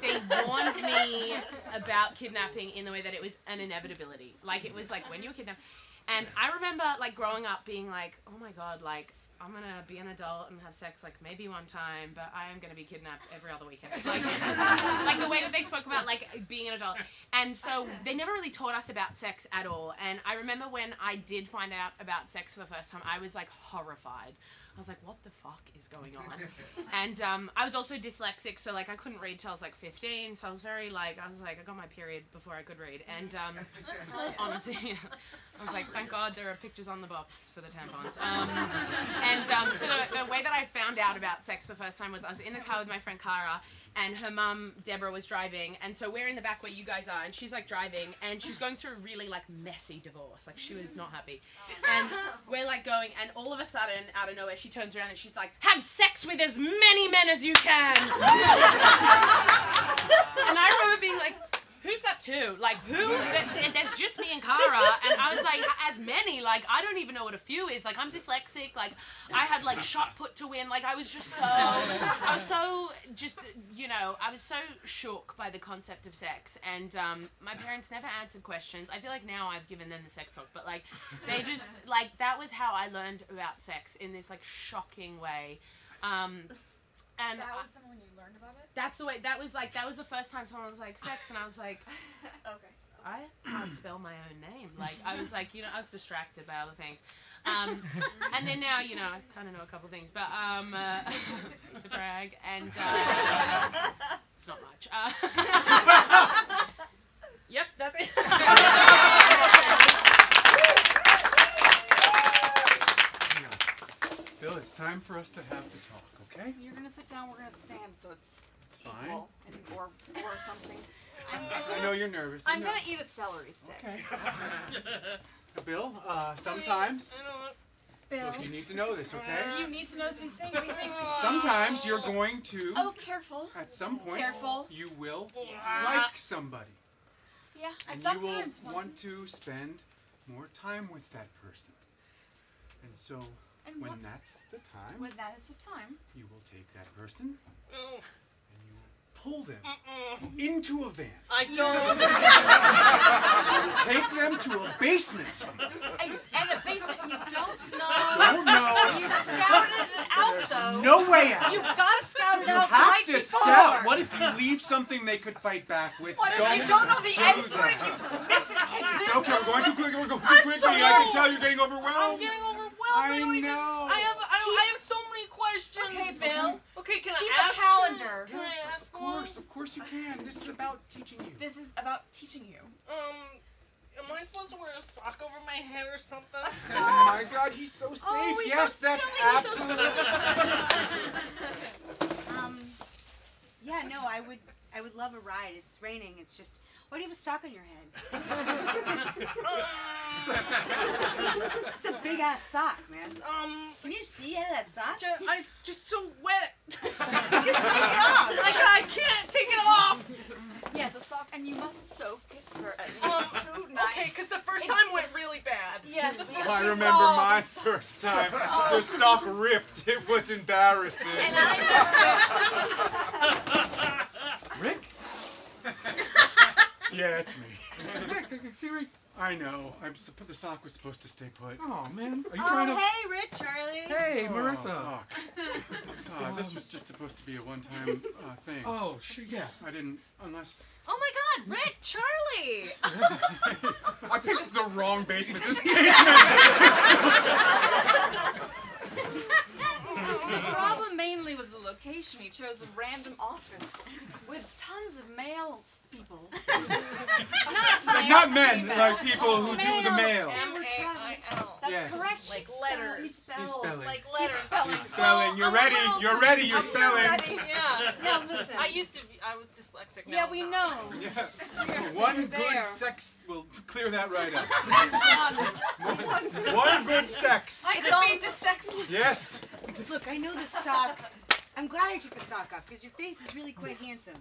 warned me about kidnapping in the way that it was an inevitability. Like it was like when you were kidnapped. And I remember like growing up being like, oh my god, like I'm gonna be an adult and have sex like maybe one time, but I am gonna be kidnapped every other weekend. Like the way that they spoke about like being an adult. And so they never really taught us about sex at all. And I remember when I did find out about sex for the first time, I was like horrified. I was like, what the fuck is going on? And I was also dyslexic, so like I couldn't read till I was like 15. So I was very like, I got my period before I could read. And honestly, I was like, thank God there are pictures on the box for the tampons. So the way that I found out about sex for the first time was I was in the car with my friend Cara, and her mum Deborah was driving, and so we're in the back where you guys are, and she's like driving, and she's going through a really like messy divorce. Like she was not happy, and we're like going, and all of a sudden out of nowhere she turns around and she's like, have sex with as many men as you can. And I remember being like, who's that to? Like, who? There's just me and Cara. And I was like, as many? Like, I don't even know what a few is. Like, I'm dyslexic. Like, I had, like, shot put to win. Like, I was so shook by the concept of sex. And my parents never answered questions. I feel like now I've given them the sex talk. But, like, they just, like, that was how I learned about sex in this, like, shocking way. And that was the one you learned about it? That's the way, that was the first time someone was like, sex, and I was like, okay. I can't spell my own name. Like, I was like, you know, I was distracted by other things. And then now, you know, I kind of know a couple things, but, to brag, and, it's not much. Yep, that's it. Bill, it's time for us to have the talk, okay? You're gonna sit down. We're gonna stand, so it's fine. equal, or something. I know you're nervous. I'm gonna eat a celery stick. Okay. Bill, sometimes Bill, you need to know this, okay? you need to know this. We think. Sometimes you're going to, Oh, careful. at some point, Careful. you will like somebody. Yeah, And you sometimes. will want to spend more time with that person. And so, when that's the time, When that is the time. you will take that person and you will pull them into a van. I don't. Take them to a basement. And a basement you don't know. Don't know. You scouted it out though. No way out. You gotta scout it You out have right to before. scout. What if you leave something they could fight back with? What if you don't know the exit? What if you miss an exit? It's okay, we're going too quickly. We're going too quickly. sorry. I can tell you're getting overwhelmed. I'm getting overwhelmed. I don't even- know. I have so many questions. Okay, Bill. Okay, can Keep I a ask? calendar. Can I ask Of course you can. This is about teaching you. This is about teaching you. Am I supposed to wear a sock over my head or something? Oh my God, he's so safe. Oh, he's yes, so that's silly, he's so absolutely. Yeah, no, I would love a ride. It's raining. It's just, why do you have a sock on your head? It's a big ass sock, man. Can you see out of that sock? It's just so wet. Just take it off. Like I can't take it off. Yes, a sock, and you must soak it for at least 2 nights. Okay, because the first time went really bad. Yes, yes, I we remember saw my this. first time. The sock ripped. It was embarrassing. And I Rick? Yeah, it's me. Rick, Siri. I know. The sock was supposed to stay put. Oh man, are you Oh, trying to? hey, Rich, Charlie. Hey, Oh, Marissa. fuck. God, this was just supposed to be a one-time thing. Oh, yeah. I didn't, unless... Oh my God, Rick, Charlie. I picked the wrong basement. This basement! The problem mainly was the location. He chose a random office with tons of male people. Not men, female. like people who do the mail. M-A-I-L. That's Yes. correct. Like He letters. spells. Like letters. You're spelling. You're ready. You're ready. You're spelling. Yeah. Now listen. I was dyslexic. Yeah, now we I'm know. not. Yeah. One there. good sex will clear that right up. Honest. One good sex. I could be dyslexic. Yes. Look, I know the sock. I'm glad I took the sock off because your face is really quite handsome.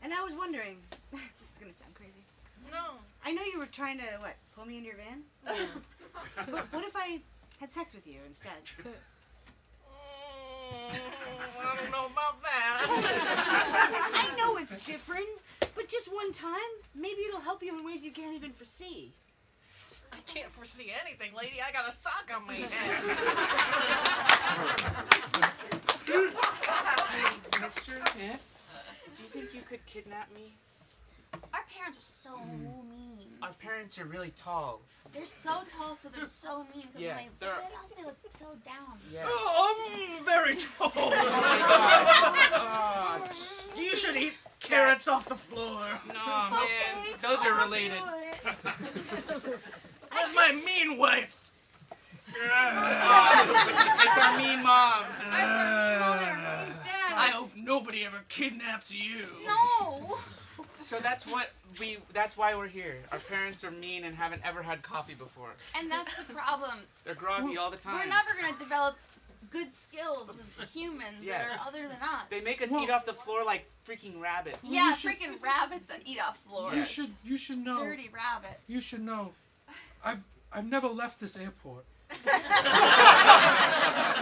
And I was wondering, this is gonna sound crazy. No. I know you were trying to pull me into your van. But what if I had sex with you instead? I don't know about that. I know it's different, but just one time, maybe it'll help you in ways you can't even foresee. I can't foresee anything, lady. I got a sock on my head. Mister, do you think you could kidnap me? Our parents are so mean. Our parents are really tall. They're so tall, so they're so mean. Cause Yeah, when they they're- look at us, they look so down. Yeah. Oh, I'm very tall. You should eat carrots off the floor. No, man. Okay, Those are I'll related. do it. That's my mean wife. It's our mean mom. I hope nobody ever kidnaps you. No. So that's why we're here. Our parents are mean and haven't ever had coffee before. And that's the problem. They're groggy all the time. We're never gonna develop good skills with humans Yeah. that are other than us. They make us eat off the floor like freaking rabbits. Yeah, freaking rabbits that eat off floors. You should know. Dirty rabbits. You should know. I've never left this airport. What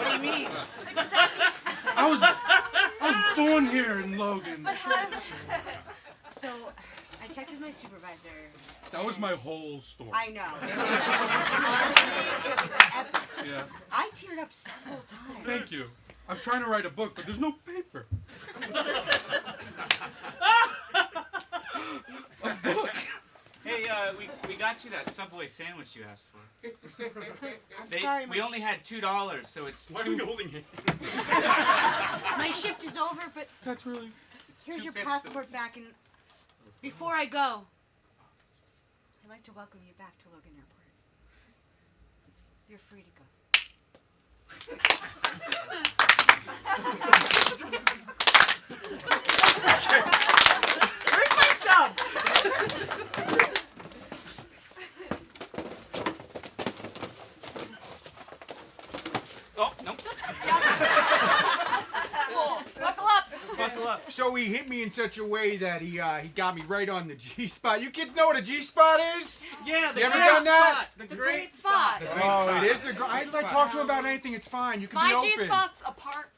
do you mean? I was born here in Logan. But how does So, I checked with my supervisor. That was my whole story. I know. Honestly, it was epic. Yeah. I teared up several times. Thank you. I'm trying to write a book, but there's no paper. A book. Hey, we got you that Subway sandwich you asked for. I'm sorry, We only had $2, so it's Why are you holding it? my shift is over, but That's really. here's your $2.50. passport back, and before I go, I'd like to welcome you back to Logan Airport. You're free to go. Where's my sub? Oh, nope. buckle up? Buckle up. So he hit me in such a way that he got me right on the G-spot. You kids know what a G-spot is? Yeah, You ever done that? The Great spot. Oh, it is a. I'd like talk to him about anything. It's fine. You can My be open. G-spot's a park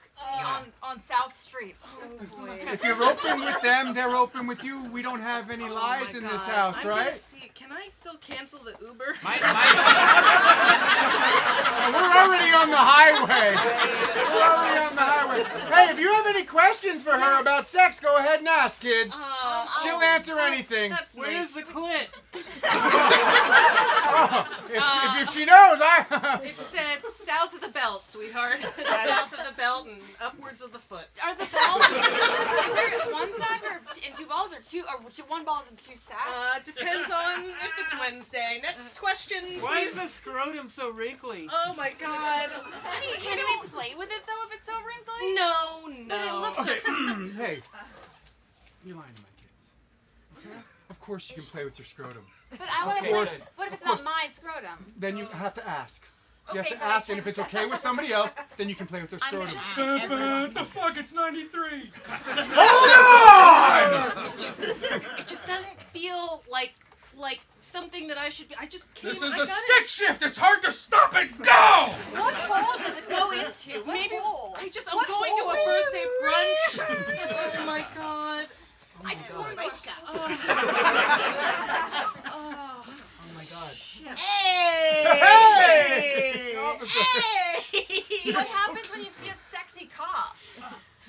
on South Street. Oh boy. If you're open with them, they're open with you. We don't have any Oh lies my in this God. house, I'm right? gonna see. Can I still cancel the Uber? We're already on the highway. We're already on the highway. Hey, if you have any questions for her about sex, go ahead and ask, kids. She'll answer anything. That's Where's nice. the clit? If she knows, It's south of the belt, sweetheart. South of the belt and upwards of the foot. Are the balls? Is there one sack and two balls, or one balls and two sacks? Depends on if it's Wednesday. Next question, Why is please. the scrotum so wrinkly? Oh my God. Can we play with it though if it's so wrinkly? No, But it no. looks so. hey, you're lying to my kids. Okay? Of course you can play with your scrotum. But I want to play. course. What if it's Of course. not my scrotum? Then you have to ask. You have Okay, to but I ask, and if it's okay with somebody else, then you can play with their I'm scrotum. just- The fuck, it's 93. It just doesn't feel like something that I should be. I just can't. This is I a gotta- stick shift. It's hard to stop and go. What hole does it go into? What Maybe hole? I'm What going to hole? a birthday brunch. Oh my God. I just want to. Oh my god. Hey! Hey! Hey! What happens when you see a sexy cop?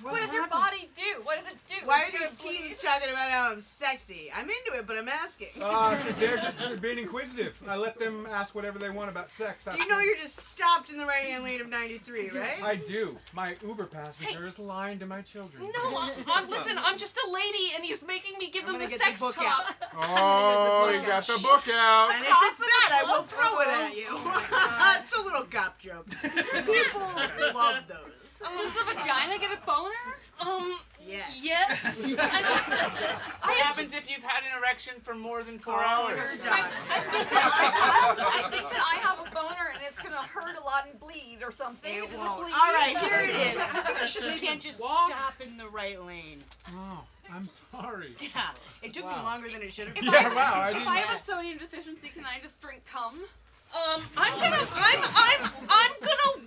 What does your body do? What does it do? Why are Is it these gonna bleed? teens talking about how I'm sexy? I'm into it, but I'm asking. They're just being inquisitive. I let them ask whatever they want about sex. Do you know you're just stopped in the right-hand lane of 93, right? I do. My Uber passenger is lying to my children. No, listen, I'm just a lady, and he's making me give I'm them the gonna get sex the book talk. Oh, you got the book out. And if it's bad, I will throw it at you. It's a little cop joke. People love those. Does the vagina get a boner? Yes. Yes. What happens if you've had an erection for more than 4 hours? You're done. I think that I have a boner and it's gonna hurt a lot and bleed or something. It Does won't. bleed? All right, here it is. Should You maybe can't just walk? stop in the right lane. Oh, I'm sorry. Yeah, it took me Wow. longer than it should have. If been. Yeah, wow, I If didn't. I have a sodium deficiency, can I just drink cum? I'm gonna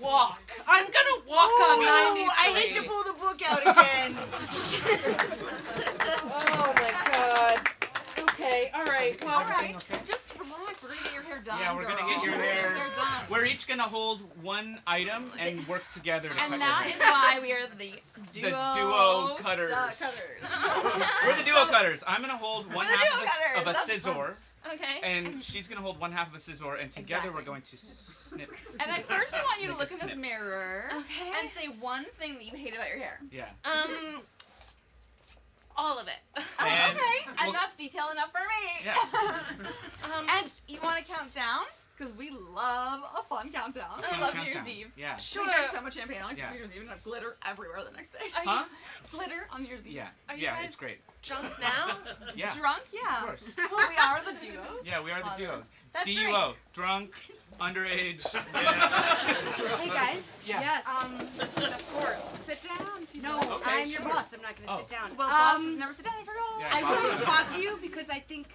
walk. I'm gonna walk on Ooh, 93. I hate to pull the book out again. Oh my God. Okay, all right. Well, All right, just relax. We're gonna get your hair done. Yeah, we're gonna girl. get your We're gonna hair. done. We're each gonna hold one item and work together to cut And your that hair. is why we are the The duo cutters. We're the duo cutters. I'm gonna hold one the half duo cutters. of a That's scissor, Okay. and she's gonna hold one half of a scissor, and together we're Exactly. going to snip. And I first want you to Make look a in this snip. mirror Okay. and say one thing that you hate about your hair. Yeah. All of it. And Okay. we'll- And that's detail enough for me. Yeah. And you want to count down? Because we love a fun countdown. Fun I love countdown. New Year's Eve. Yeah. We drink so much champagne on Yeah. New Year's Eve and have glitter everywhere the next day. Huh? Glitter on New Year's Eve. Yeah. Are you Yeah, guys it's great. drunk now? Yeah. Drunk? Yeah. Of course. Well, we are the duo. Yeah, we are the duo. That's DUO. Drunk, underage. Yeah. Hey guys. Yeah. Yes. Of course. Sit down. No, Okay, I'm your sure. boss. I'm not going to Oh. sit down. Well, bosses never sit down. I forgot. Yeah, I boss. want to talk to you because I think,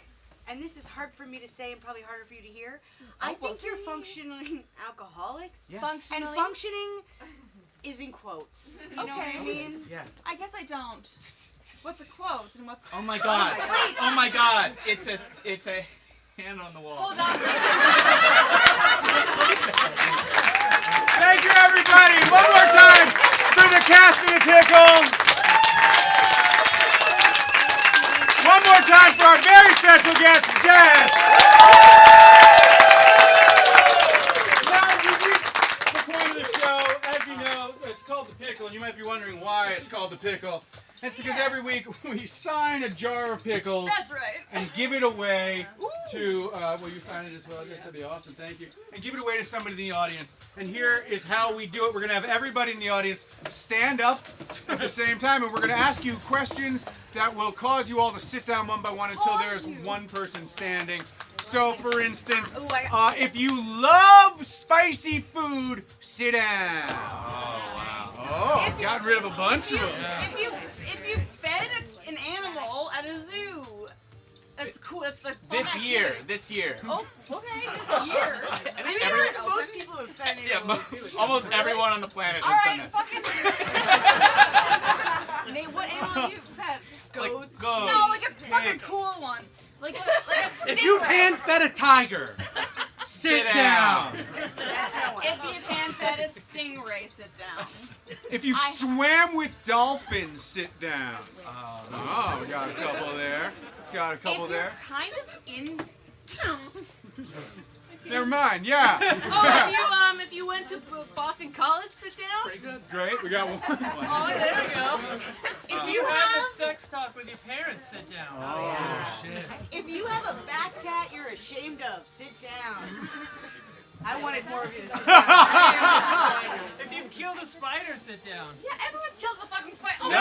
and this is hard for me to say and probably harder for you to hear. I think you're functioning alcoholics. Yeah. Functionally. And functioning is in quotes. You know what I mean? Yeah. I guess I don't. What's a quote and what's? Oh my god. Wait. Oh my god. It's a hand on the wall. Hold on. Thank you, everybody. One more time for the cast of the Pickle. One more time for our very special guest, Jess. Now, we've reached the point of the show. As you know, it's called the Pickle, and you might be wondering why it's called the Pickle. It's because every week we sign a jar of pickles That's right. and give it away to, will you sign it as well? Yes, that'd be awesome, thank you. And give it away to somebody in the audience. And here is how we do it. We're going to have everybody in the audience stand up at the same time, and we're going to ask you questions that will cause you all to sit down one by one until there is one person standing. So, for instance, if you love spicy food, sit down. Oh, got rid of a bunch of them. If you fed an animal at a zoo, that's cool. Ooh, that's like fun This activity. year. This year. Oh, okay, this year. I feel like most people have found Yeah, animals too. It's almost everyone on the planet All has right, done fucking. Nate, what animal have you pet? goats. Goats. No, like a fucking Pig. cool one. Like a stingray. If you've hand-fed a tiger, sit down. That's no one. If you've hand-fed a stingray, sit down. If you swam with dolphins, sit down. Oh, got a couple there. Got a couple If you're there. kind of in. Never mind. Yeah. Oh, if you went to Boston College, sit down. Pretty good. Great. We got one. Oh, there we go. If you Have have, a sex talk with your parents, sit down. Oh shit. if you have a back tat you're ashamed of, sit down. I wanted more of you to sit down. If you've killed a spider, sit down. Yeah, everyone's killed the fucking spider. Oh, No!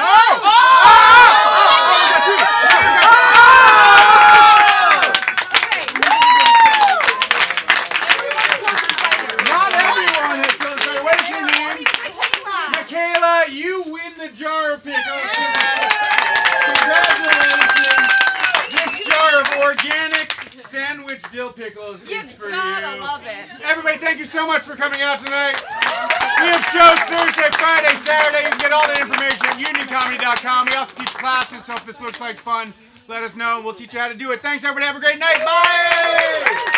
Not everyone has killed a spider. Where's your name? Michaela, you win the jar of pickles. Congratulations. This jar of organic sandwich dill pickles is for gotta you. love it. Everybody, thank you so much for coming out tonight. We have shows Thursday, Friday, Saturday. You can get all that information at unitycomedy.com. We also teach classes, so if this looks like fun, let us know. We'll teach you how to do it. Thanks, everybody. Have a great night. Bye!